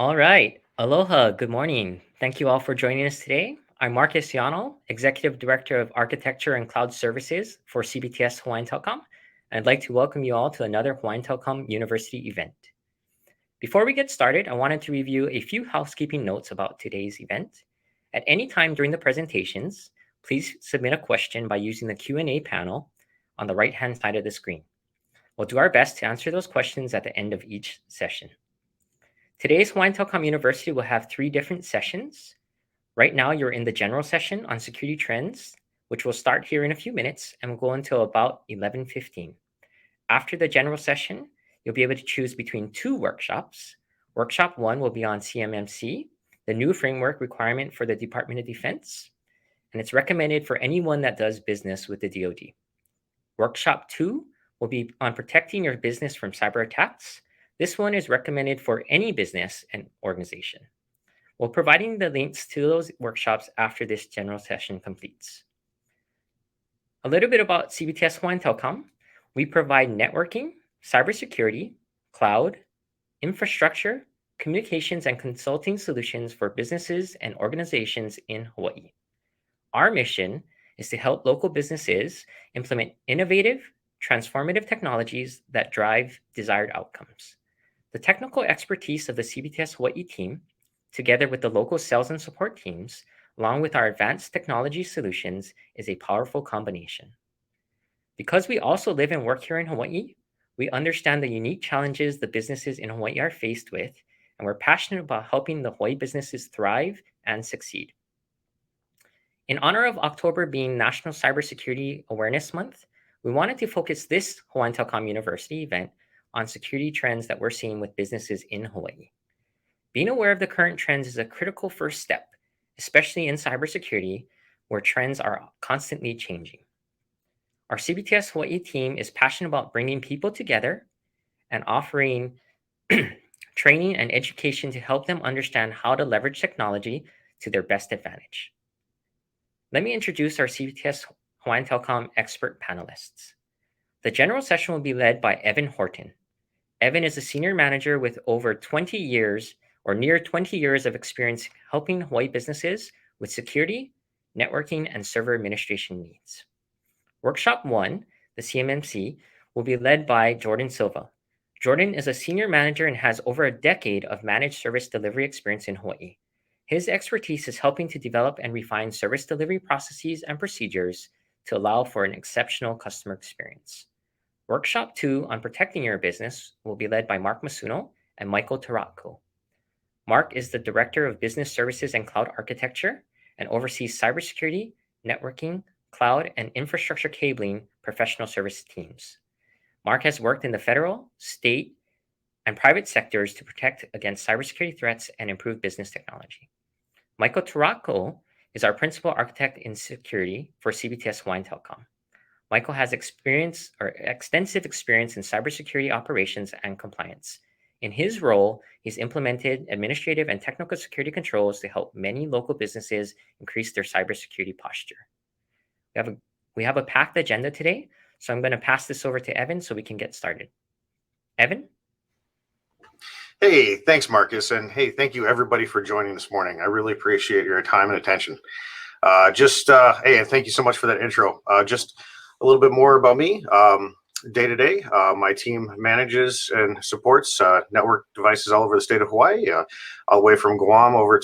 All right. Aloha. Good morning. Thank you all for joining us today. I'm Marcus Yano, Executive Director of Architecture and Cloud Services for CBTS Hawaiian Telecom. And I'd like to welcome you all to another Hawaiian Telecom University event. Before we get started, I wanted to review a few housekeeping notes about today's event. At any time during the presentations, please submit a question by using the Q&A panel on the right-hand side of the screen. We'll do our best to answer those questions at the end of each session. Today's Hawaiian Telecom University will have 3 different sessions. Right now, you're in the general session on security trends, which will start here in a few minutes and will go until about 11:15. After the general session, you'll be able to choose between 2 workshops. Workshop 1 will be on CMMC, the new framework requirement for the Department of Defense, and it's recommended for anyone that does business with the DoD. Workshop 2 will be on protecting your business from cyber attacks. This one is recommended for any business and organization. We'll providing the links to those workshops after this general session completes. A little bit about CBTS Hawaiian Telecom. We provide networking, cybersecurity, cloud, infrastructure, communications, and consulting solutions for businesses and organizations in Hawaii. Our mission is to help local businesses implement innovative, transformative technologies that drive desired outcomes. The technical expertise of the CBTS Hawaii team, together with the local sales and support teams, along with our advanced technology solutions, is a powerful combination. Because we also live and work here in Hawaii, we understand the unique challenges the businesses in Hawaii are faced with, and we're passionate about helping the Hawaii businesses thrive and succeed. In honor of October being National Cybersecurity Awareness Month, we wanted to focus this Hawaiian Telecom University event on security trends that we're seeing with businesses in Hawaii. Being aware of the current trends is a critical first step, especially in cybersecurity, where trends are constantly changing. Our CBTS Hawaii team is passionate about bringing people together and offering training and education to help them understand how to leverage technology to their best advantage. Let me introduce our CBTS Hawaiian Telecom expert panelists. The general session will be led by Evan Horton. Evan is a senior manager with over 20 years or near 20 years of experience helping Hawaii businesses with security, networking, and server administration needs. Workshop 1, the CMMC, will be led by Jordan Silva. Jordan is a senior manager and has over a decade of managed service delivery experience in Hawaii. His expertise is helping to develop and refine service delivery processes and procedures to allow for an exceptional customer experience. Workshop 2 on protecting your business will be led by Mark Masuno and Michael Taratko. Mark is the Director of Business Services and Cloud Architecture and oversees cybersecurity, networking, cloud, and infrastructure cabling professional service teams. Mark has worked in the federal, state, and private sectors to protect against cybersecurity threats and improve business technology. Michael Taratko is our Principal Architect in Security for CBTS Hawaiian Telecom. Michael has extensive experience in cybersecurity operations and compliance. In his role, he's implemented administrative and technical security controls to help many local businesses increase their cybersecurity posture. We have a packed agenda today, so I'm going to pass this over to Evan so we can get started. Evan? Hey, thanks, Marcus. And hey, thank you everybody for joining this morning. I really appreciate your time and attention. Hey, and thank you so much for that intro. Just a little bit more about me. Day to day, my team manages and supports network devices all over the state of Hawaii, all the way from Guam over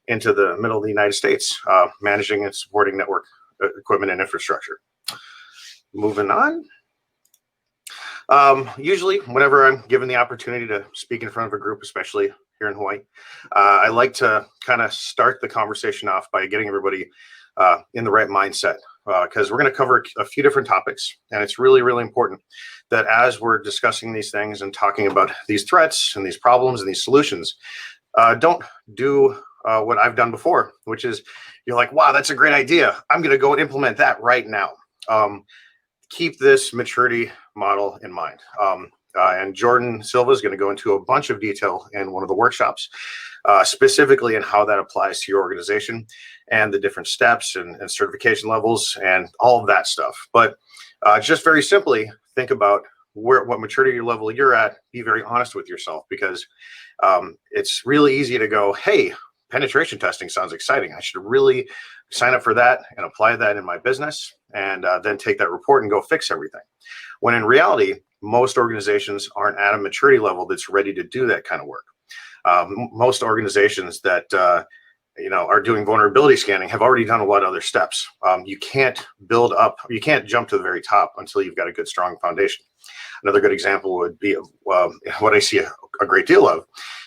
into the middle of the United States, managing and supporting network equipment and infrastructure. Moving on. Usually, whenever I'm given the opportunity to speak in front of a group, especially here in Hawaii, I like to kind of start the conversation off by getting everybody in the right mindset, because we're going to cover a few different topics, and it's really, really important that as we're discussing these things and talking about these threats and these problems and these solutions, don't do what I've done before, which is you're like, wow, that's a great idea. I'm going to go and implement that right now. Keep this maturity model in mind. And Jordan Silva is going to go into a bunch of detail in one of the workshops, specifically in how that applies to your organization and the different steps and certification levels and all of that stuff. But just very simply, think about what maturity level you're at, be very honest with yourself, because it's really easy to go, hey, penetration testing sounds exciting. I should really sign up for that and apply that in my business, and then take that report and go fix everything. When in reality, most organizations aren't at a maturity level that's ready to do that kind of work. Most organizations that are doing vulnerability scanning have already done a lot of other steps. You can't jump to the very top until you've got a good, strong foundation. Another good example would be what I see a great deal of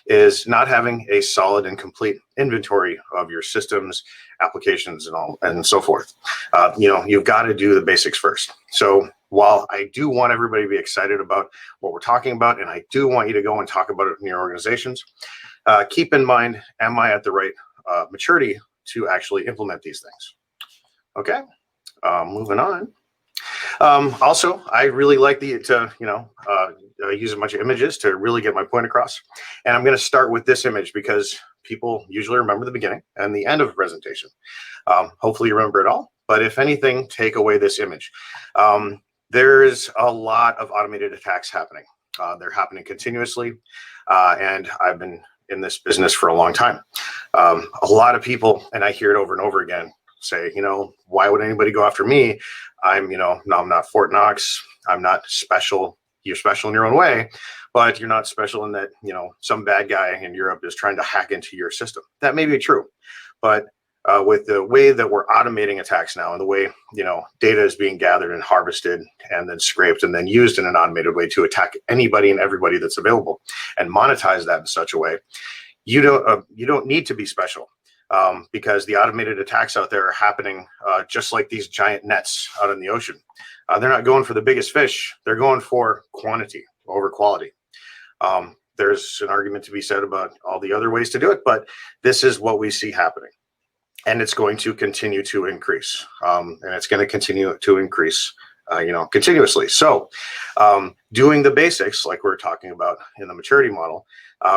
is not having a solid and complete inventory of your systems, applications, and so forth. You've got to do the basics first. So while I do want everybody to be excited about what we're talking about, and I do want you to go and talk about it in your organizations, keep in mind, am I at the right maturity to actually implement these things? Okay, moving on. Also, I really like to use a bunch of images to really get my point across. And I'm going to start with this image because people usually remember the beginning and the end of a presentation. Hopefully you remember it all, but if anything, take away this image. There's a lot of automated attacks happening. They're happening continuously, and I've been in this business for a long time. A lot of people, and I hear it over and over again, say, why would anybody go after me? I'm not Fort Knox. I'm not special. You're special in your own way, but you're not special in that, some bad guy in Europe is trying to hack into your system. That may be true, but with the way that we're automating attacks now, and the way, data is being gathered and harvested and then scraped and then used in an automated way to attack anybody and everybody that's available and monetize that in such a way, you don't need to be special. Because the automated attacks out there are happening just like these giant nets out in the ocean. They're not going for the biggest fish. They're going for quantity over quality. There's an argument to be said about all the other ways to do it, but this is what we see happening. And it's going to continue to increase. And it's going to continue to increase continuously. So doing the basics, like we're talking about in the maturity model,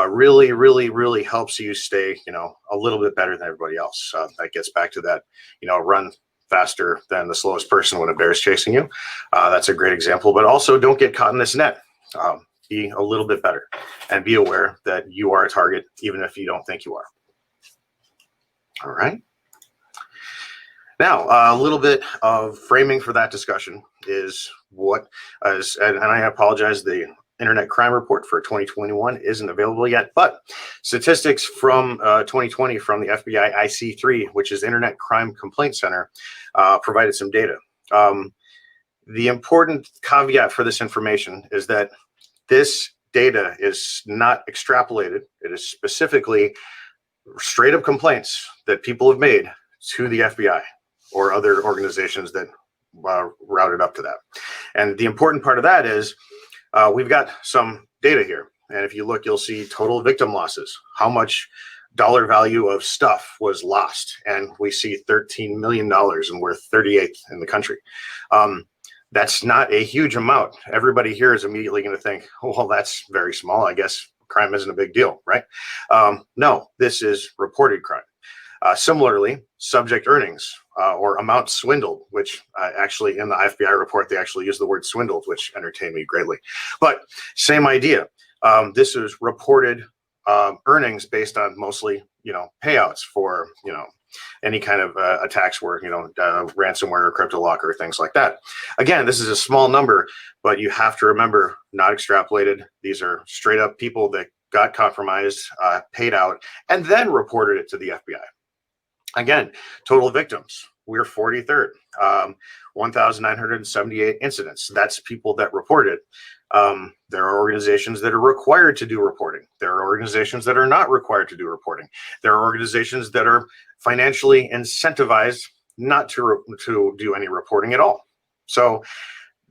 really, really, really helps you stay, a little bit better than everybody else. That gets back to that, run faster than the slowest person when a bear is chasing you. That's a great example, but also don't get caught in this net. Be a little bit better and be aware that you are a target, even if you don't think you are. All right. Now, a little bit of framing for that discussion is and I apologize, the Internet Crime Report for 2021 isn't available yet, but statistics from 2020 from the FBI IC3, which is Internet Crime Complaint Center, provided some data. The important caveat for this information is that this data is not extrapolated. It is specifically straight up complaints that people have made to the FBI or other organizations that routed up to that. And the important part of that is we've got some data here. And if you look, you'll see total victim losses, how much dollar value of stuff was lost. And we see $13 million, and we're 38th in the country. That's not a huge amount. Everybody here is immediately going to think, oh, well, that's very small. I guess crime isn't a big deal, right? No, this is reported crime. Similarly, subject earnings or amount swindled, which actually in the FBI report, they actually use the word swindled, which entertained me greatly. But same idea. This is reported earnings based on mostly, payouts for, any kind of attacks where, ransomware or crypto locker, things like that. Again, this is a small number, but you have to remember, not extrapolated. These are straight up people that got compromised, paid out, and then reported it to the FBI. Again, total victims, we're 43rd, 1,978 incidents. That's people that reported. There are organizations that are required to do reporting. There are organizations that are not required to do reporting. There are organizations that are financially incentivized not to do any reporting at all. So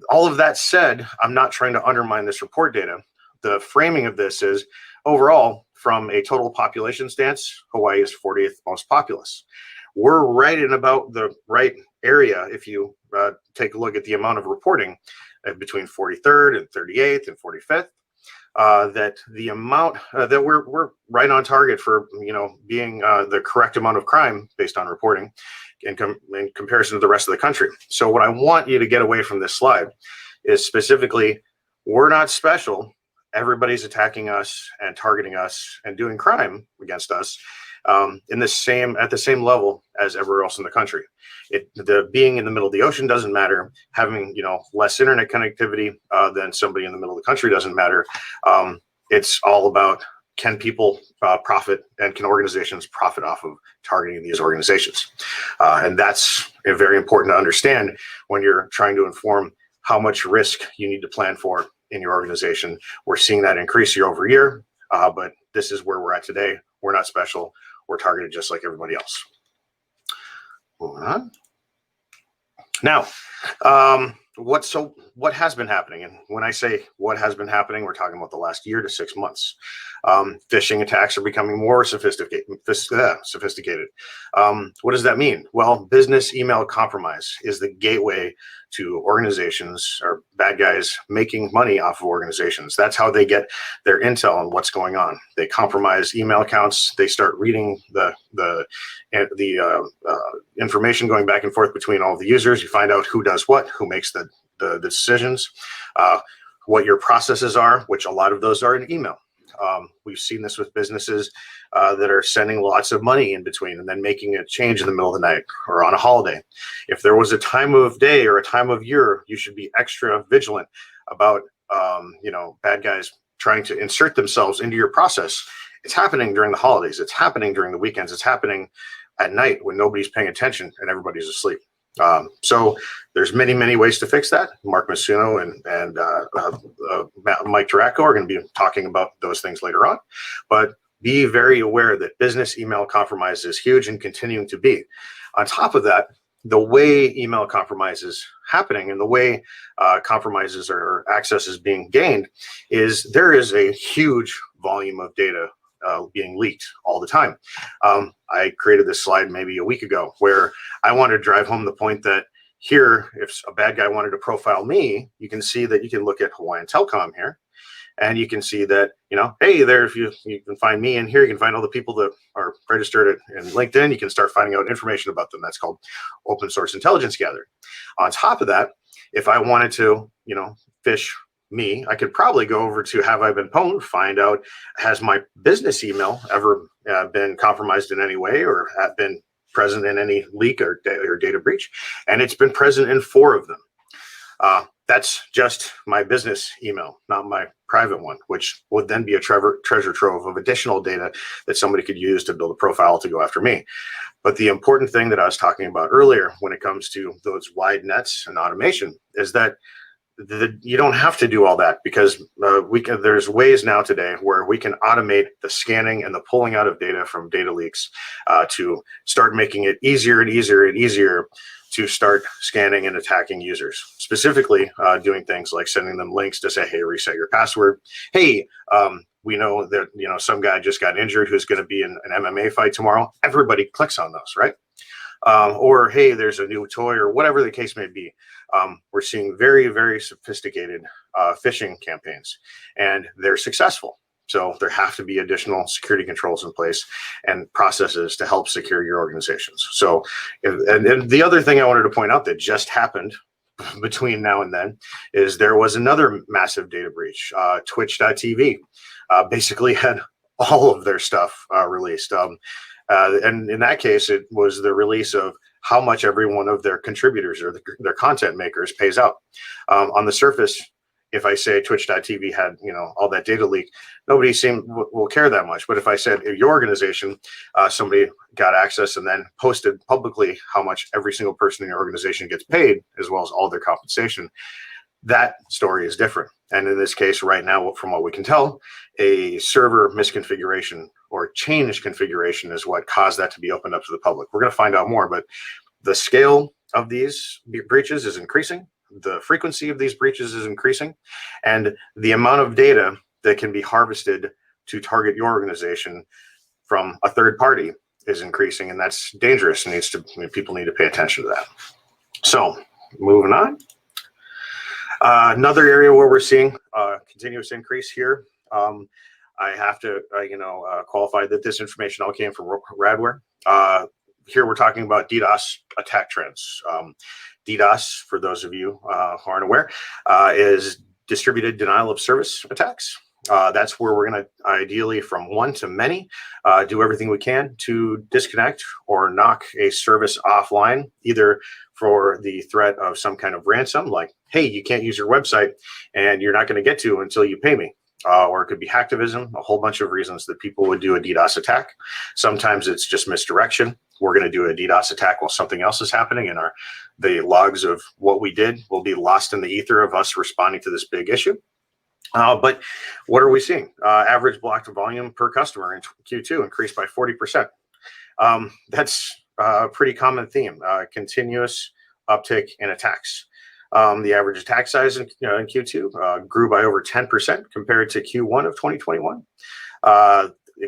all of that said, I'm not trying to undermine this report data. The framing of this is overall, from a total population stance, Hawaii is 40th most populous. We're right in about the right area if you take a look at the amount of reporting between 43rd and 38th and 45th. That the amount that we're right on target for being the correct amount of crime based on reporting in comparison to the rest of the country. So what I want you to get away from this slide is specifically we're not special. Everybody's attacking us and targeting us and doing crime against us at the same level as everywhere else in the country. The being in the middle of the ocean doesn't matter. Having less internet connectivity than somebody in the middle of the country doesn't matter. It's all about, can people profit, and can organizations profit off of targeting these organizations? And that's very important to understand when you're trying to inform how much risk you need to plan for in your organization. We're seeing that increase year over year, but this is where we're at today. We're not special. We're targeted just like everybody else. Moving on. Now, what has been happening? And when I say what has been happening, we're talking about the last year to 6 months. Phishing attacks are becoming more sophisticated. What does that mean? Well, business email compromise is the gateway to organizations or bad guys making money off of organizations. That's how they get their intel on what's going on. They compromise email accounts. They start reading the information going back and forth between all the users. You find out who does what, who makes the decisions, what your processes are, which a lot of those are in email. We've seen this with businesses that are sending lots of money in between and then making a change in the middle of the night or on a holiday. If there was a time of day or a time of year, you should be extra vigilant about bad guys trying to insert themselves into your process. It's happening during the holidays. It's happening during the weekends. It's happening at night when nobody's paying attention and everybody's asleep. So there's many ways to fix that. Mark Masuno and Mike Taracco are going to be talking about those things later on. But be very aware that business email compromise is huge and continuing to be. On top of that, the way email compromise is happening and the way compromises or access is being gained is there is a huge volume of data being leaked all the time. I created this slide maybe a week ago where I wanted to drive home the point that here, if a bad guy wanted to profile me, you can see that you can look at Hawaiian Telcom here, and you can see that, hey, there, if you can find me in here, you can find all the people that are registered in LinkedIn. You can start finding out information about them. That's called open source intelligence gathering. On top of that, if I wanted to, phish me, I could probably go over to Have I Been Pwned, find out, has my business email ever been compromised in any way or have been present in any leak or data breach? And it's been present in 4 of them. That's just my business email, not my private one, which would then be a treasure trove of additional data that somebody could use to build a profile to go after me. But the important thing that I was talking about earlier when it comes to those wide nets and automation is that you don't have to do all that, because there's ways now today where we can automate the scanning and the pulling out of data from data leaks to start making it easier and easier and easier to start scanning and attacking users. Specifically, doing things like sending them links to say, hey, reset your password. Hey, we know that some guy just got injured who's going to be in an MMA fight tomorrow. Everybody clicks on those, right? Or hey, there's a new toy, or whatever the case may be. We're seeing very sophisticated phishing campaigns, and they're successful. So there have to be additional security controls in place and processes to help secure your organizations. So, and the other thing I wanted to point out that just happened between now and then is there was another massive data breach. Twitch.tv basically had all of their stuff released. And in that case, it was the release of how much every one of their contributors or their content makers pays out. On the surface, if I say Twitch.tv had all that data leak, nobody will care that much. But if I said if your organization, somebody got access and then posted publicly how much every single person in your organization gets paid, as well as all their compensation, that story is different. And in this case, right now, from what we can tell, a server misconfiguration or change configuration is what caused that to be opened up to the public. We're going to find out more, but the scale of these breaches is increasing. The frequency of these breaches is increasing, and the amount of data that can be harvested to target your organization from a third party is increasing, and that's dangerous. People need to pay attention to that. So, moving on. Another area where we're seeing continuous increase here. I have to, qualify that this information all came from Radware. Here we're talking about DDoS attack trends. DDoS, for those of you who aren't aware, is distributed denial of service attacks. That's where we're going to ideally, from one to many, do everything we can to disconnect or knock a service offline, either for the threat of some kind of ransom, like, hey, you can't use your website and you're not going to get to until you pay me. Or it could be hacktivism, a whole bunch of reasons that people would do a DDoS attack. Sometimes it's just misdirection. We're going to do a DDoS attack while something else is happening, and the logs of what we did will be lost in the ether of us responding to this big issue. But what are we seeing? Average blocked volume per customer in Q2 increased by 40%. That's a pretty common theme, continuous uptick in attacks. The average attack size in Q2 grew by over 10% compared to Q1 of 2021.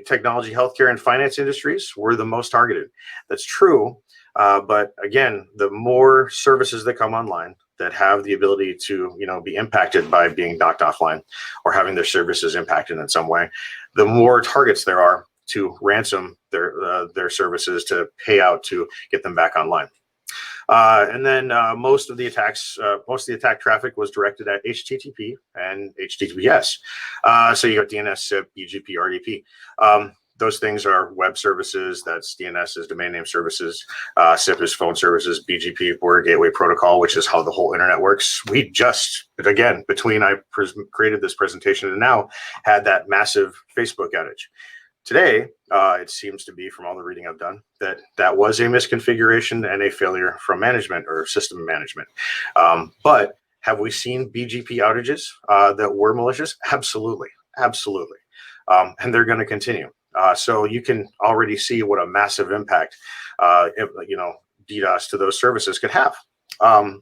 Technology, healthcare, and finance industries were the most targeted. That's true, but again, the more services that come online that have the ability to be impacted by being knocked offline or having their services impacted in some way, the more targets there are to ransom their services, to pay out to get them back online. And then most of the attack traffic was directed at HTTP and HTTPS. So you got DNS, SIP, BGP, RDP. Those things are web services. That's DNS is domain name services. SIP is phone services. BGP, Border Gateway Protocol, which is how the whole internet works. We just, again, between I created this presentation and now, had that massive Facebook outage. Today, it seems to be, from all the reading I've done, that was a misconfiguration and a failure from management or system management. But have we seen BGP outages that were malicious? Absolutely, absolutely. And they're going to continue. So you can already see what a massive impact, DDoS to those services could have. And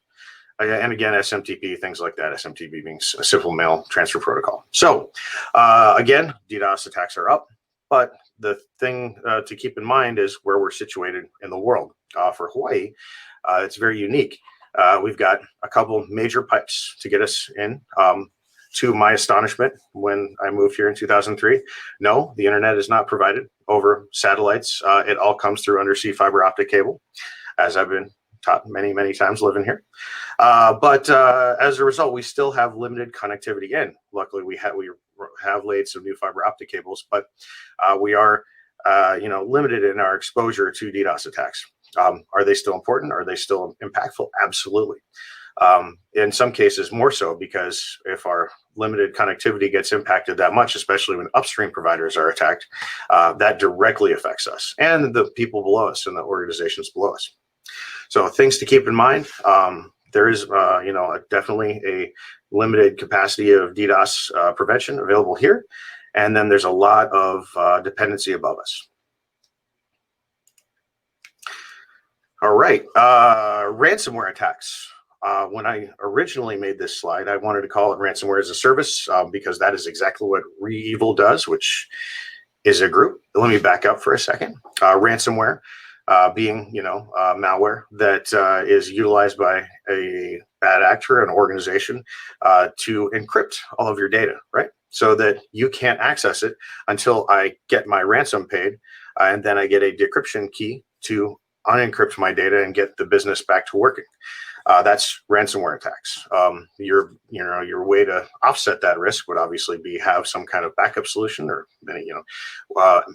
again, SMTP, things like that, SMTP being a simple mail transfer protocol. So again, DDoS attacks are up. But the thing to keep in mind is where we're situated in the world. For Hawaii, it's very unique. We've got a couple major pipes to get us in. To my astonishment, when I moved here in 2003, no, the internet is not provided over satellites. It all comes through undersea fiber optic cable, as I've been taught many, many times living here. But as a result, we still have limited connectivity in. Luckily, we have laid some new fiber optic cables, but we are limited in our exposure to DDoS attacks. Are they still important? Are they still impactful? Absolutely. In some cases more so, because if our limited connectivity gets impacted that much, especially when upstream providers are attacked, that directly affects us and the people below us and the organizations below us. So things to keep in mind. There is, definitely a limited capacity of DDoS prevention available here. And then there's a lot of dependency above us. All right, ransomware attacks. When I originally made this slide, I wanted to call it Ransomware as a Service because that is exactly what ReEvil does, which is a group. Let me back up for a second. Ransomware being, malware that is utilized by a bad actor, an organization, to encrypt all of your data, right? So that you can't access it until I get my ransom paid, and then I get a decryption key to unencrypt my data and get the business back to working. That's ransomware attacks. Your way to offset that risk would obviously be have some kind of backup solution or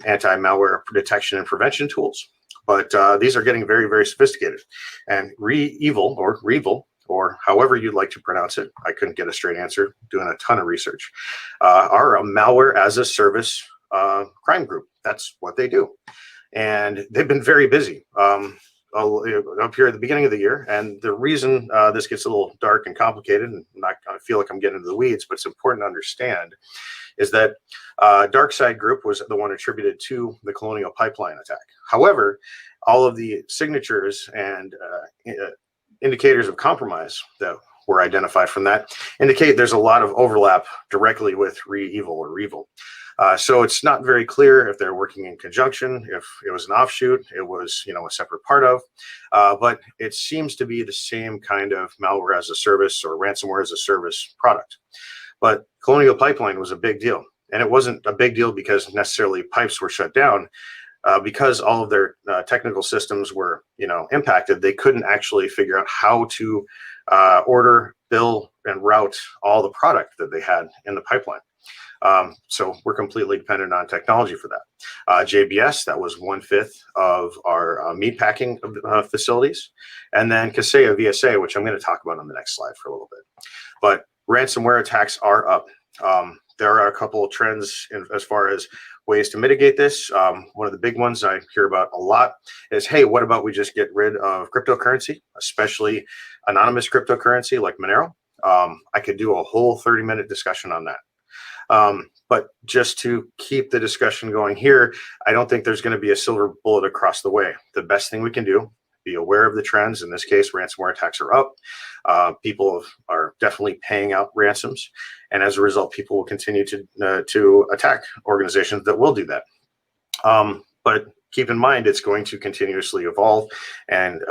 anti-malware detection and prevention tools. But these are getting very, very sophisticated. And ReEvil or ReEvil, or however you'd like to pronounce it, I couldn't get a straight answer, doing a ton of research, are a malware as a service crime group. That's what they do. And they've been very busy up here at the beginning of the year. And the reason this gets a little dark and complicated, and I feel like I'm getting into the weeds, but it's important to understand, is that Dark Side Group was the one attributed to the Colonial Pipeline attack. However, all of the signatures and indicators of compromise that were identified from that indicate there's a lot of overlap directly with ReEvil or ReEvil. So it's not very clear if they're working in conjunction, if it was an offshoot, it was a separate part of, but it seems to be the same kind of malware as a service or ransomware as a service product. But Colonial Pipeline was a big deal, and it wasn't a big deal because necessarily pipes were shut down. Because all of their technical systems were impacted, they couldn't actually figure out how to order bill and route all the product that they had in the pipeline. So we're completely dependent on technology for that. JBS, that was 1/5 of our meat packing facilities. And then Kaseya VSA, which I'm going to talk about on the next slide for a little bit. But ransomware attacks are up. There are a couple of trends as far as ways to mitigate this. One of the big ones I hear about a lot is, hey, what about we just get rid of cryptocurrency, especially anonymous cryptocurrency like Monero? I could do a whole 30-minute discussion on that. But just to keep the discussion going here, I don't think there's going to be a silver bullet across the way. The best thing we can do, be aware of the trends. In this case, ransomware attacks are up. People are definitely paying out ransoms. And as a result, people will continue to attack organizations that will do that. But keep in mind, it's going to continuously evolve and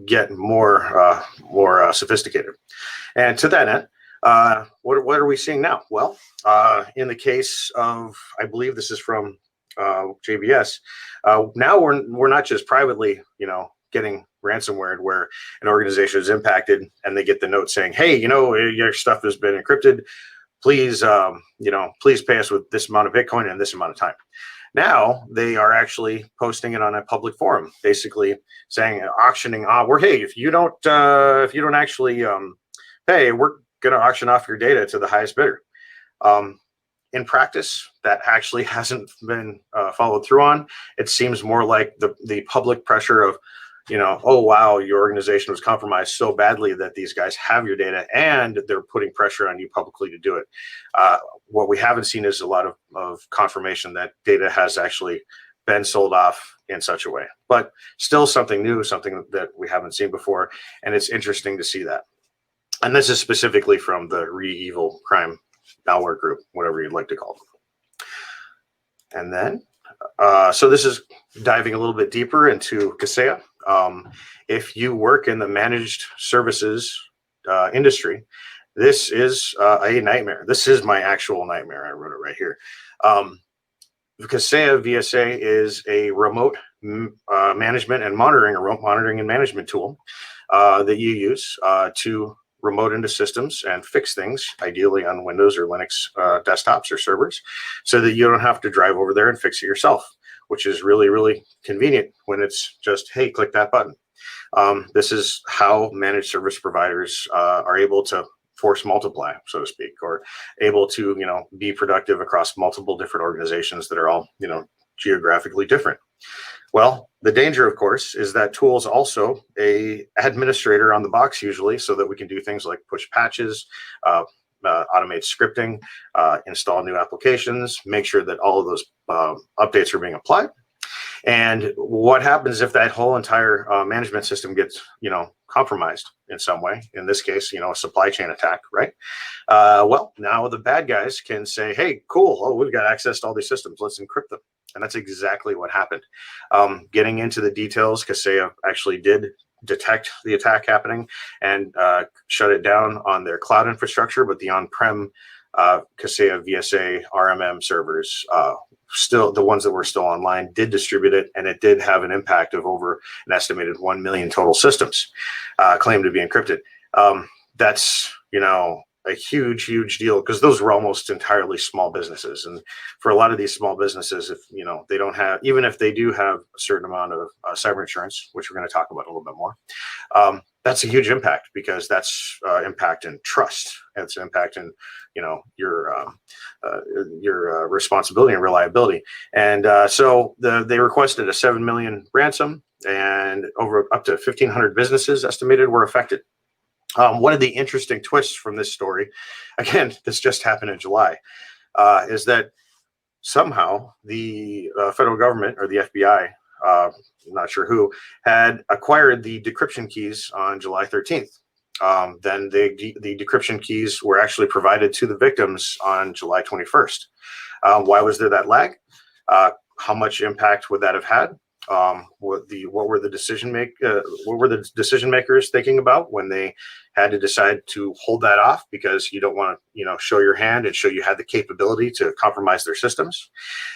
get more sophisticated. And to that end, what are we seeing now? Well, in the case of, I believe this is from JBS, now we're not just privately, getting ransomware where an organization is impacted and they get the note saying, hey, your stuff has been encrypted. Please, please pay us with this amount of Bitcoin and this amount of time. Now they are actually posting it on a public forum, basically saying, auctioning off, hey, if you don't actually pay, we're going to auction off your data to the highest bidder. In practice, that actually hasn't been followed through on. It seems more like the public pressure of, oh, wow, your organization was compromised so badly that these guys have your data and they're putting pressure on you publicly to do it. What we haven't seen is a lot of confirmation that data has actually been sold off in such a way. But still something new, something that we haven't seen before. And it's interesting to see that. And this is specifically from the Evil Crime Malware Group, whatever you'd like to call them. And then, so this is diving a little bit deeper into Kaseya. If you work in the managed services industry, this is a nightmare. This is my actual nightmare. I wrote it right here. Kaseya VSA is a remote management and management tool that you use to remote into systems and fix things, ideally on Windows or Linux desktops or servers, so that you don't have to drive over there and fix it yourself, which is really, really convenient when it's just, hey, click that button. This is how managed service providers are able to force multiply, so to speak, or able to, be productive across multiple different organizations that are all, geographically different. Well, the danger, of course, is that tool is also a administrator on the box usually, so that we can do things like push patches, automate scripting, install new applications, make sure that all of those updates are being applied. And what happens if that whole entire management system gets, compromised in some way? In this case, a supply chain attack, right? Well, now the bad guys can say, hey, cool, oh, we've got access to all these systems, let's encrypt them. And that's exactly what happened. Getting into the details, Kaseya actually did detect the attack happening and shut it down on their cloud infrastructure, but the on-prem Kaseya VSA RMM servers, still the ones that were still online, did distribute it, and it did have an impact of over an estimated 1 million total systems claimed to be encrypted. That's, a huge deal, because those were almost entirely small businesses. And for a lot of these small businesses, if they don't have, even if they do have a certain amount of cyber insurance, which we're going to talk about a little bit more, that's a huge impact, because that's impact in trust. It's impact in your responsibility and reliability. And so they requested a 7 million ransom, and up to 1,500 businesses estimated were affected. One of the interesting twists from this story, again, this just happened in July, is that somehow the federal government, or the FBI, I'm not sure who, had acquired the decryption keys on July 13th. Then the decryption keys were actually provided to the victims on July 21st. Why was there that lag? How much impact would that have had? What were the decision makers thinking about when they had to decide to hold that off, because you don't want to show your hand and show you had the capability to compromise their systems?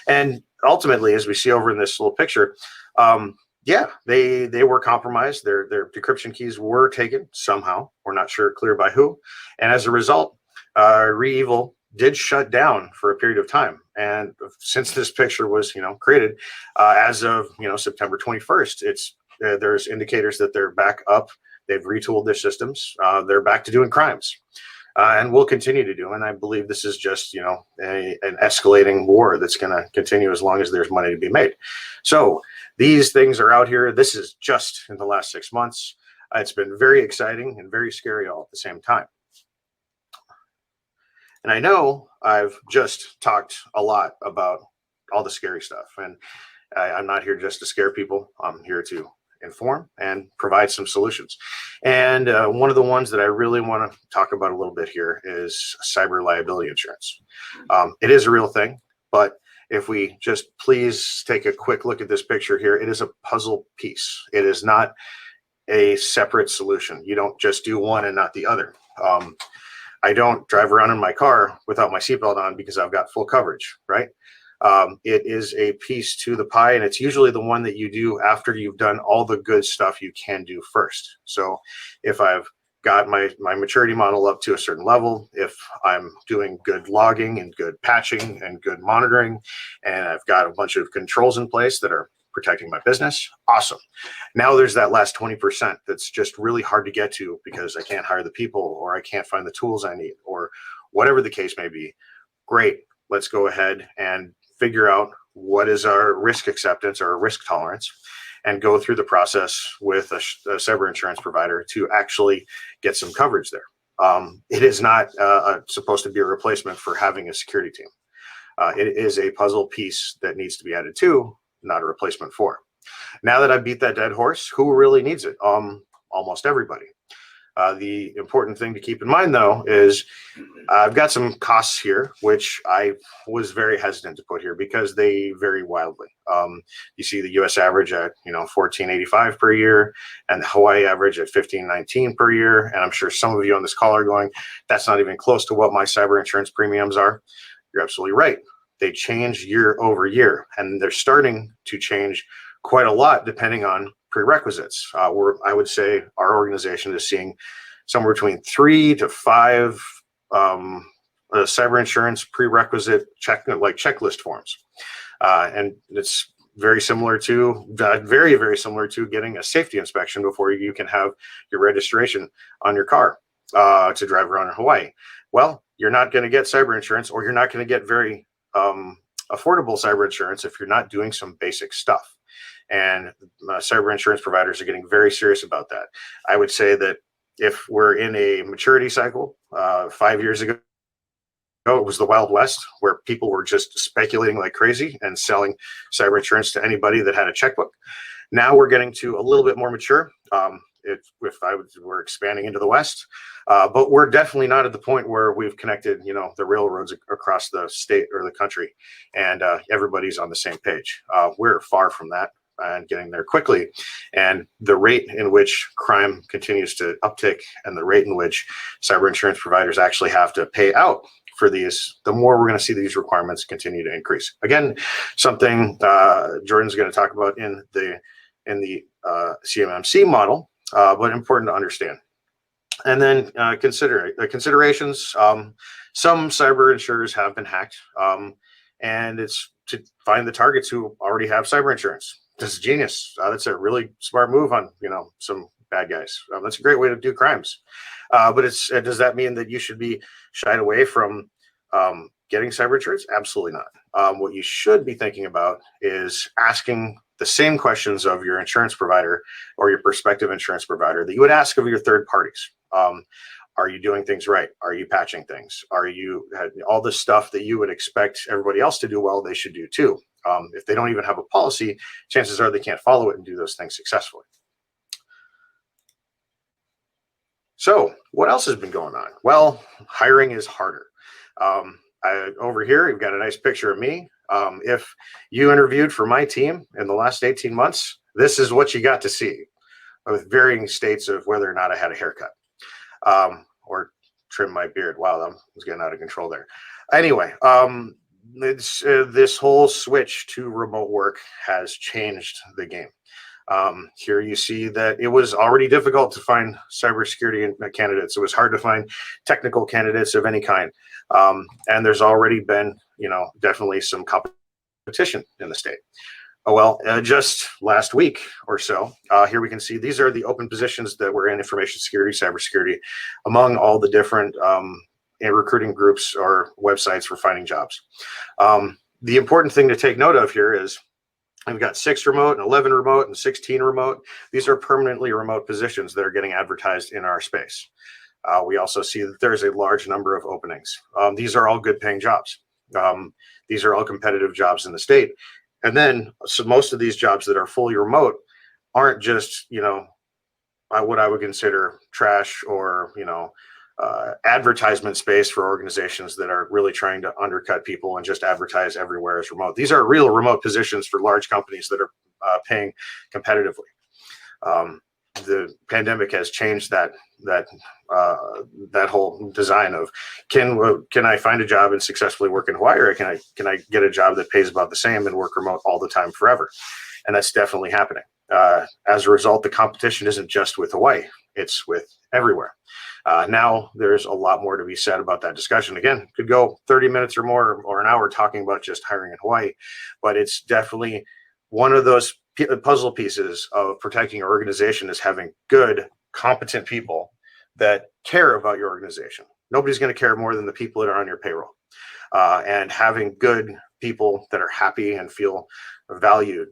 And ultimately, as we see over in this little picture, yeah, they were compromised. Their decryption keys were taken somehow. We're not sure clear by who, and as a result, ReEvil did shut down for a period of time. And since this picture was created, as of September 21st, it's there's indicators that they're back up. They've retooled their systems. They're back to doing crimes. And will continue to do. And I believe this is just, an escalating war that's going to continue as long as there's money to be made. So these things are out here. This is just in the last 6 months. It's been very exciting and very scary all at the same time. And I know I've just talked a lot about all the scary stuff. And I'm not here just to scare people. I'm here to inform and provide some solutions. And one of the ones that I really want to talk about a little bit here is cyber liability insurance. It is a real thing, but if we just please take a quick look at this picture here, it is a puzzle piece. It is not a separate solution. You don't just do one and not the other. I don't drive around in my car without my seatbelt on because I've got full coverage, right? It is a piece to the pie, and it's usually the one that you do after you've done all the good stuff you can do first. So if I've got my maturity model up to a certain level, if I'm doing good logging and good patching and good monitoring, and I've got a bunch of controls in place that are protecting my business, awesome. Now there's that last 20% that's just really hard to get to because I can't hire the people or I can't find the tools I need or whatever the case may be. Great, let's go ahead and figure out what is our risk acceptance or risk tolerance and go through the process with a cyber insurance provider to actually get some coverage there. It is not supposed to be a replacement for having a security team. It is a puzzle piece that needs to be added to, not a replacement for. Now that I beat that dead horse, who really needs it? Almost everybody. The important thing to keep in mind, though, is I've got some costs here, which I was very hesitant to put here because they vary wildly. You see the U.S. average at $14.85 per year, and the Hawaii average at $15.19 per year. And I'm sure some of you on this call are going, "That's not even close to what my cyber insurance premiums are." You're absolutely right. They change year over year, and they're starting to change quite a lot depending on prerequisites. I would say our organization is seeing somewhere between 3 to 5 cyber insurance prerequisite checklist forms, and it's very similar to very, very similar to getting a safety inspection before you can have your registration on your car to drive around in Hawaii. Well, you're not going to get cyber insurance, or you're not going to get very affordable cyber insurance if you're not doing some basic stuff. And cyber insurance providers are getting very serious about that. I would say that if we're in a maturity cycle, 5 years ago, it was the Wild West where people were just speculating like crazy and selling cyber insurance to anybody that had a checkbook. Now we're getting to a little bit more mature. We're expanding into the West, but we're definitely not at the point where we've connected, the railroads across the state or the country, and everybody's on the same page. We're far from that and getting there quickly. And the rate in which crime continues to uptick and the rate in which cyber insurance providers actually have to pay out for these, the more we're going to see these requirements continue to increase. Again, something Jordan's going to talk about in the CMMC model, but important to understand. And then considerations. Some cyber insurers have been hacked, and it's to find the targets who already have cyber insurance. This is genius. That's a really smart move on some bad guys. That's a great way to do crimes. But does that mean that you should be shied away from getting cyber insurance? Absolutely not. What you should be thinking about is asking the same questions of your insurance provider or your prospective insurance provider that you would ask of your third parties. Are you doing things right? Are you patching things? Are you all the stuff that you would expect everybody else to do well, they should do too. If they don't even have a policy, chances are they can't follow it and do those things successfully. So what else has been going on? Well, hiring is harder. Over here, you've got a nice picture of me. If you interviewed for my team in the last 18 months, this is what you got to see, with varying states of whether or not I had a haircut or trim my beard. Wow, I was getting out of control there. Anyway, this whole switch to remote work has changed the game. Here you see that it was already difficult to find cybersecurity candidates. It was hard to find technical candidates of any kind. And there's already been, definitely some competition in the state. Oh, well, just last week or so, here we can see these are the open positions that were in information security, cybersecurity, among all the different recruiting groups or websites for finding jobs. The important thing to take note of here is we've got 6 remote and 11 remote and 16 remote. These are permanently remote positions that are getting advertised in our space. We also see that there's a large number of openings. These are all good paying jobs. These are all competitive jobs in the state. And then so most of these jobs that are fully remote aren't just, what I would consider trash or, advertisement space for organizations that are really trying to undercut people and just advertise everywhere as remote. These are real remote positions for large companies that are paying competitively. The pandemic has changed that whole design of can I find a job and successfully work in Hawaii, or can I get a job that pays about the same and work remote all the time forever? And that's definitely happening. As a result, the competition isn't just with Hawaii; it's with everywhere. Now there's a lot more to be said about that discussion. Again, could go 30 minutes or more or an hour talking about just hiring in Hawaii, but it's definitely one of those puzzle pieces of protecting your organization is having good, competent people that care about your organization. Nobody's going to care more than the people that are on your payroll. And having good people that are happy and feel valued,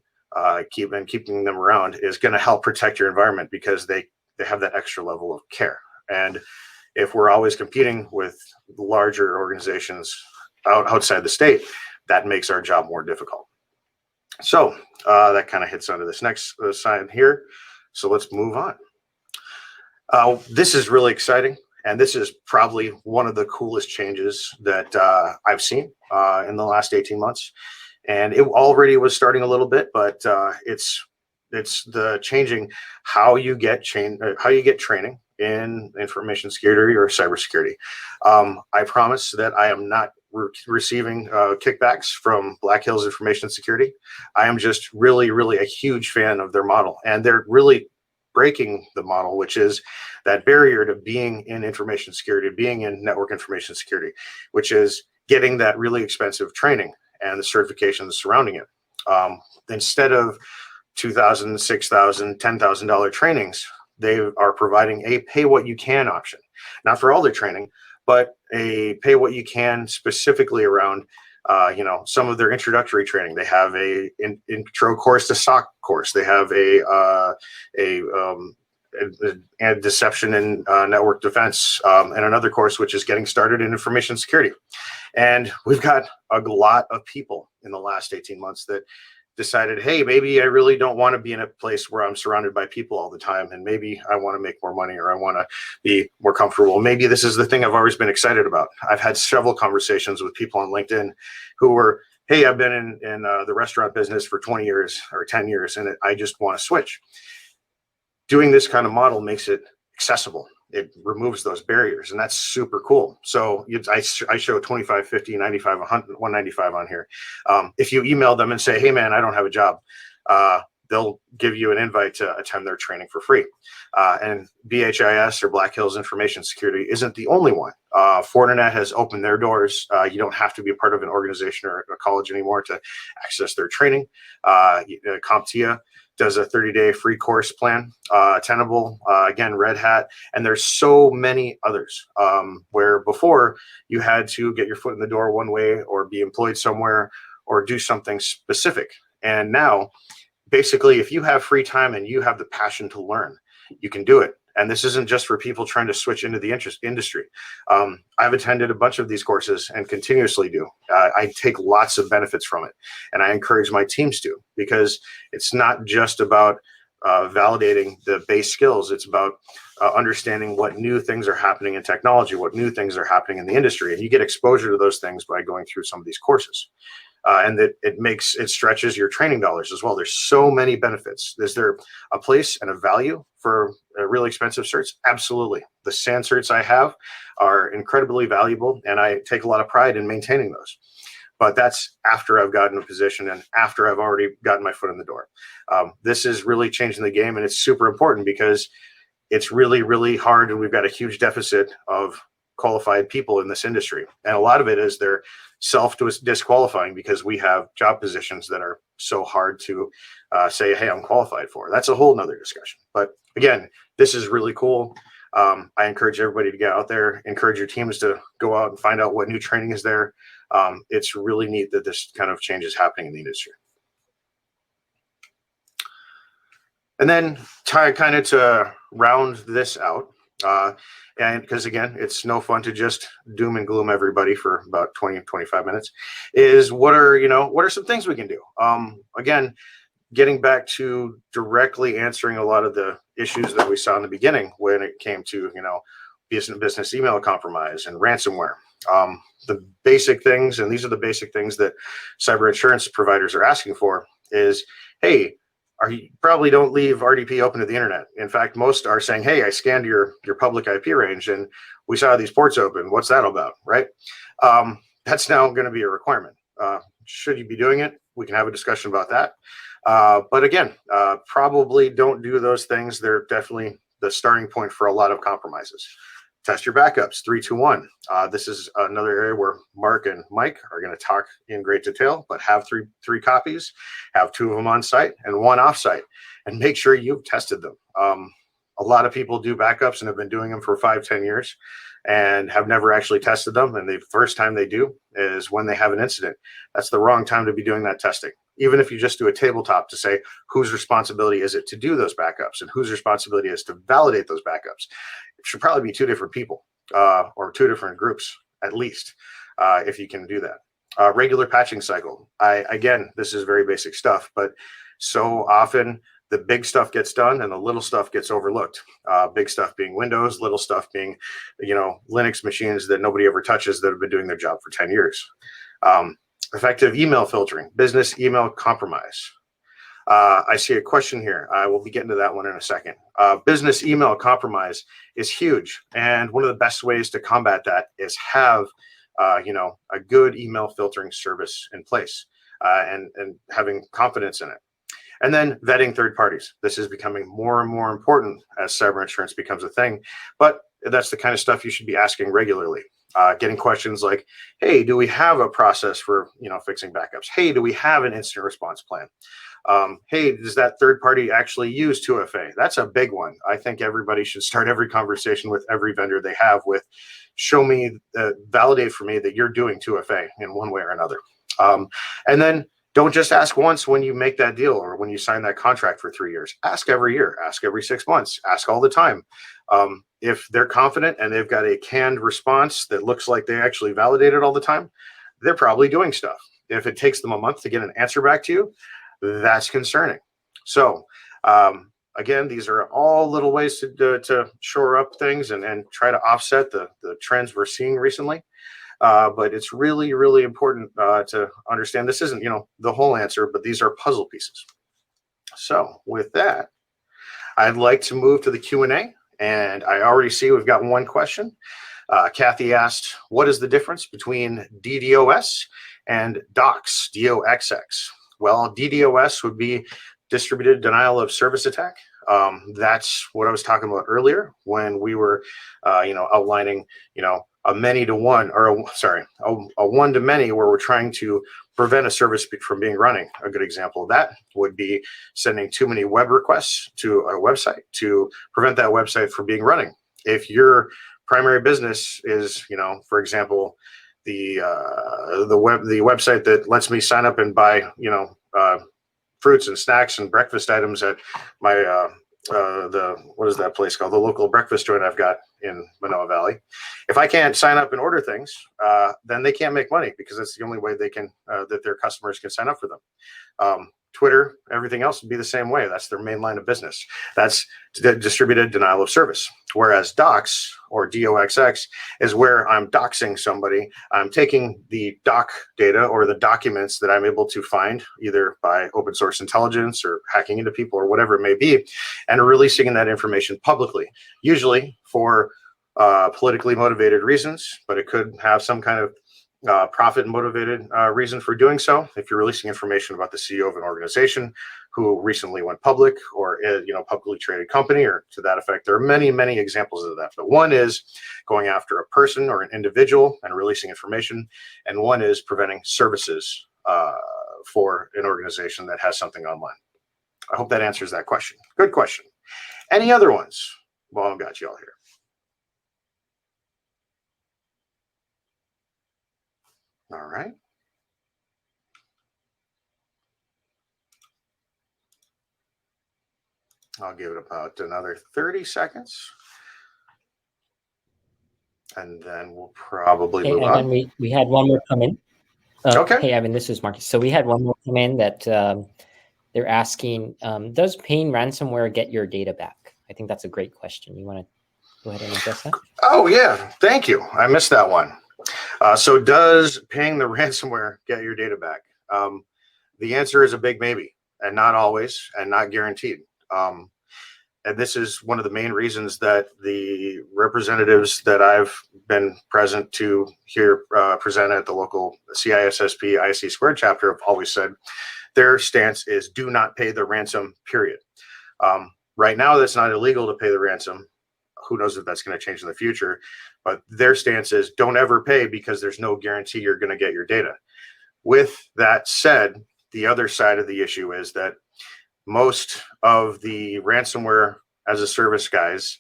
keeping them around is going to help protect your environment because they have that extra level of care. And if we're always competing with larger organizations outside the state, that makes our job more difficult. So that kind of hits onto this next side here. So let's move on. This is really exciting. And this is probably one of the coolest changes that I've seen in the last 18 months. And it already was starting a little bit, but it's the changing how you get training in information security or cybersecurity. I promise that I am not receiving kickbacks from Black Hills Information Security. I am just really, really a huge fan of their model, and they're really breaking the model, which is that barrier to being in information security, being in network information security, which is getting that really expensive training and the certifications surrounding it. Instead of $2,000, $6,000, $10,000 trainings, they are providing a pay what you can option, not for all their training, but a pay what you can specifically around, some of their introductory training. They have a intro course to SOC course. They have a deception and network defense, and another course which is getting started in information security. And we've got a lot of people in the last 18 months that decided, hey, maybe I really don't want to be in a place where I'm surrounded by people all the time, and maybe I want to make more money, or I want to be more comfortable. Maybe this is the thing I've always been excited about. I've had several conversations with people on LinkedIn who were, hey, I've been in the restaurant business for 20 years or 10 years, and I just want to switch. Doing this kind of model makes it accessible. It removes those barriers, and that's super cool. So I show 25, 50, 95, 100, 195 on here. If you email them and say, hey, man, I don't have a job, they'll give you an invite to attend their training for free. And BHIS, or Black Hills Information Security, isn't the only one. Fortinet has opened their doors. You don't have to be a part of an organization or a college anymore to access their training. CompTIA does a 30-day free course plan. Tenable, again, Red Hat, and there's so many others, where before you had to get your foot in the door one way, or be employed somewhere, or do something specific. And now, basically, if you have free time and you have the passion to learn, you can do it. And this isn't just for people trying to switch into the industry. I've attended a bunch of these courses and continuously do. I take lots of benefits from it, and I encourage my teams to, because it's not just about validating the base skills. It's about understanding what new things are happening in technology, what new things are happening in the industry. And you get exposure to those things by going through some of these courses. And that it stretches your training dollars as well. There's so many benefits. Is there a place and a value for really expensive certs? Absolutely. The SAN certs I have are incredibly valuable, and I take a lot of pride in maintaining those. but that's after I've gotten a position and after I've already gotten my foot in the door. This is really changing the game, and it's super important because it's really, really hard, and we've got a huge deficit of qualified people in this industry. And a lot of it is they're self-disqualifying because we have job positions that are so hard to say, hey, I'm qualified for. That's a whole nother discussion. But again, this is really cool. I encourage everybody to get out there, encourage your teams to go out and find out what new training is there. It's really neat that this kind of change is happening in the industry. And then kind of to round this out, and because again, it's no fun to just doom and gloom everybody for about 20, 25 minutes, is what are some things we can do? Again, getting back to directly answering a lot of the issues that we saw in the beginning when it came to, business email compromise and ransomware. The basic things, and these are the basic things that cyber insurance providers are asking for, is, hey, you probably don't leave RDP open to the internet. In fact, most are saying, hey, I scanned your public IP range and we saw these ports open. What's that about, right? That's now going to be a requirement. Should you be doing it? We can have a discussion about that. But again, probably don't do those things. They're definitely the starting point for a lot of compromises. Test your backups, 3, 2, 1. This is another area where Mark and Mike are going to talk in great detail, but have three copies, have 2 of them on site and 1 off site, and make sure you've tested them. A lot of people do backups and have been doing them for 5, 10 years and have never actually tested them. And the first time they do is when they have an incident. That's the wrong time to be doing that testing. Even if you just do a tabletop to say whose responsibility is it to do those backups and whose responsibility is to validate those backups, it should probably be 2 different people or 2 different groups at least, if you can do that. Regular patching cycle. Again, this is very basic stuff, but so often the big stuff gets done and the little stuff gets overlooked. Big stuff being Windows, little stuff being, Linux machines that nobody ever touches that have been doing their job for 10 years. Effective email filtering, business email compromise. I see a question here. I will be getting to that one in a second. Business email compromise is huge. And one of the best ways to combat that is have, a good email filtering service in place and having confidence in it. And then vetting third parties. This is becoming more and more important as cyber insurance becomes a thing, but that's the kind of stuff you should be asking regularly. Getting questions like, hey, do we have a process for, fixing backups? Hey, do we have an incident response plan? Hey, does that third party actually use 2FA? That's a big one. I think everybody should start every conversation with every vendor they have with, show me, validate for me that you're doing 2FA in one way or another. And then don't just ask once when you make that deal or when you sign that contract for 3 years. Ask every year, ask every 6 months, ask all the time. If they're confident and they've got a canned response that looks like they actually validated all the time, they're probably doing stuff. If it takes them a month to get an answer back to you, that's concerning. So again, these are all little ways to shore up things and try to offset the trends we're seeing recently. But it's really, really important to understand this isn't, the whole answer, but these are puzzle pieces. So with that, I'd like to move to the Q&A. And I already see we've got one question. Kathy asked, what is the difference between DDoS and DOX, DOXX? Well, DDoS would be distributed denial of service attack. That's what I was talking about earlier when we were, outlining, a many to one, or a one to many, where we're trying to prevent a service from being running. A good example of that would be sending too many web requests to a website to prevent that website from being running. If your primary business is, for example, the website that lets me sign up and buy, fruits and snacks and breakfast items at my what is that place called? The local breakfast joint I've got in Manoa Valley. If I can't sign up and order things, then they can't make money because it's the only way they can that their customers can sign up for them. Twitter, everything else would be the same way. That's their main line of business. That's distributed denial of service. Whereas DOX or DOXX is where I'm doxing somebody. I'm taking the doc data or the documents that I'm able to find either by open source intelligence or hacking into people or whatever it may be, and releasing that information publicly, usually for politically motivated reasons, but it could have some kind of profit motivated reason for doing so. If you're releasing information about the CEO of an organization who recently went public, or publicly traded company, or to that effect, there are many examples of that. But one is going after a person or an individual and releasing information, and one is preventing services for an organization that has something online. I hope that answers that question. Good question. Any other ones? Well, I've got you all here. All right. I'll give it about another 30 seconds. And then we'll probably move Evan, on. We had one more come in. Okay. Hey, Evan, this is Marcus. So we had one more come in that they're asking, does paying ransomware get your data back? I think that's a great question. You want to go ahead and address that? Oh, yeah. Thank you. I missed that one. So does paying the ransomware get your data back? The answer is a big maybe, and not always, and not guaranteed. And this is one of the main reasons that the representatives that I've been present to here present at the local CISSP ISC Squared chapter have always said their stance is do not pay the ransom, period. Right now, that's not illegal to pay the ransom. Who knows if that's going to change in the future, but their stance is don't ever pay because there's no guarantee you're going to get your data. With that said, the other side of the issue is that most of the ransomware as a service guys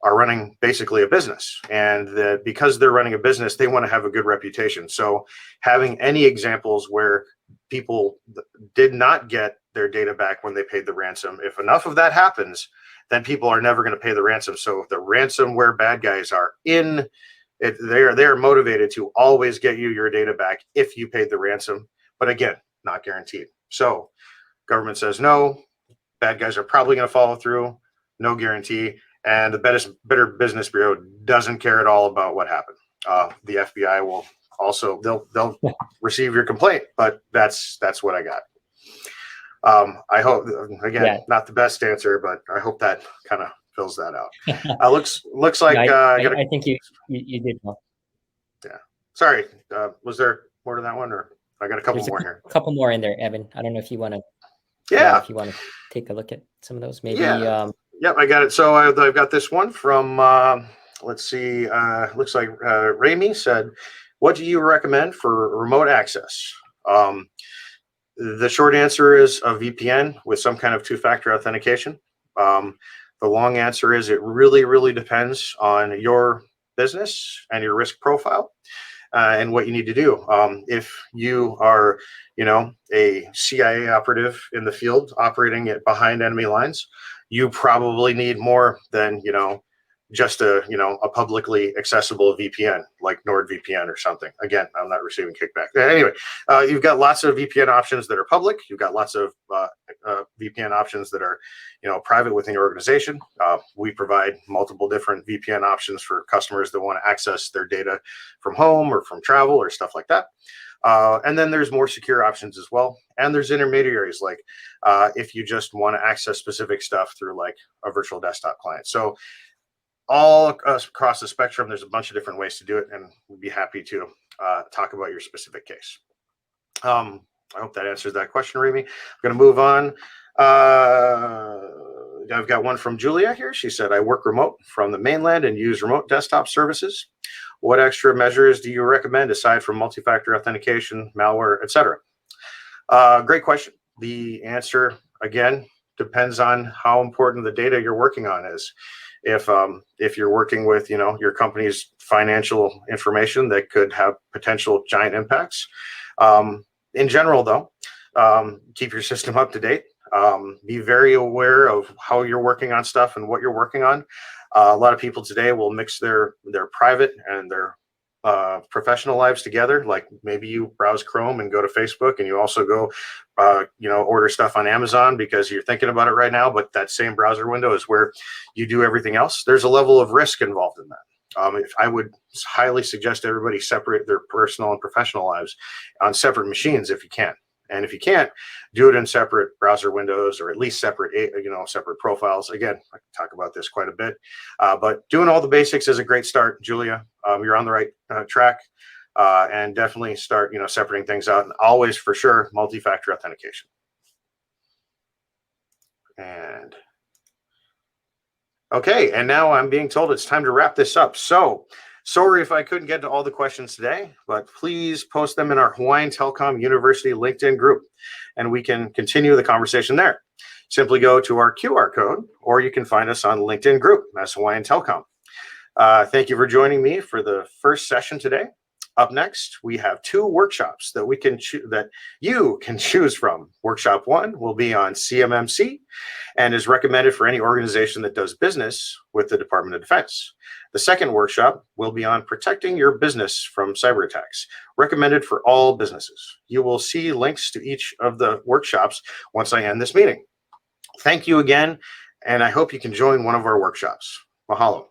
are running basically a business, and that because they're running a business, they want to have a good reputation. So having any examples where people did not get their data back when they paid the ransom, if enough of that happens, then people are never going to pay the ransom. So if the ransomware bad guys are in it, they are motivated to always get you your data back if you paid the ransom. But again, not guaranteed. So government says no, bad guys are probably going to follow through, no guarantee. And the Better Business Bureau doesn't care at all about what happened. The FBI will also, they'll receive your complaint, but that's what I got. I hope, again, not the best answer, but I hope that kind of fills that out. Looks like I think you did well. Yeah. Sorry. Was there more to that one, or I got a couple more here? A couple more in there, Evan. I don't know if you want to. Yeah. If you want to take a look at some of those, maybe. Yeah. Yep, I got it. So I've got this one from. Let's see. Looks like Rami said, "What do you recommend for remote access?" The short answer is a VPN with some kind of two-factor authentication. The long answer is it really depends on your business and your risk profile and what you need to do. If you are, a CIA operative in the field operating it behind enemy lines, you probably need more than, just a publicly accessible VPN like NordVPN or something. Again, I'm not receiving kickback. Anyway, you've got lots of VPN options that are public. You've got lots of VPN options that are, private within your organization. We provide multiple different VPN options for customers that want to access their data from home or from travel or stuff like that. And then there's more secure options as well. And there's intermediaries, like if you just want to access specific stuff through like a virtual desktop client. So all across the spectrum, there's a bunch of different ways to do it, and we'd be happy to talk about your specific case. I hope that answers that question, Remy. I'm going to move on. I've got one from Julia here. She said, I work remote from the mainland and use remote desktop services. What extra measures do you recommend aside from multi-factor authentication, malware, etc.? Great question. The answer, again, depends on how important the data you're working on is. If you're working with, your company's financial information that could have potential giant impacts. In general, though, keep your system up to date. Be very aware of how you're working on stuff and what you're working on. A lot of people today will mix their private and their professional lives together. Like maybe you browse Chrome and go to Facebook, and you also go, order stuff on Amazon because you're thinking about it right now. But that same browser window is where you do everything else. There's a level of risk involved in that. If I would highly suggest everybody separate their personal and professional lives on separate machines if you can. And if you can't, do it in separate browser windows, or at least separate profiles. Again, I can talk about this quite a bit, but doing all the basics is a great start, Julia. You're on the right track. and definitely start, separating things out, and always for sure multi-factor authentication. And okay, and now I'm being told it's time to wrap this up. So sorry if I couldn't get to all the questions today, but please post them in our Hawaiian Telecom University LinkedIn group, and we can continue the conversation there. Simply go to our QR code, or you can find us on LinkedIn group as Hawaiian Telecom. Thank you for joining me for the first session today. Up next, we have 2 workshops that that you can choose from. Workshop 1 will be on CMMC and is recommended for any organization that does business with the Department of Defense. The second workshop will be on protecting your business from cyber attacks, recommended for all businesses. You will see links to each of the workshops once I end this meeting. Thank you again, and I hope you can join one of our workshops. Mahalo.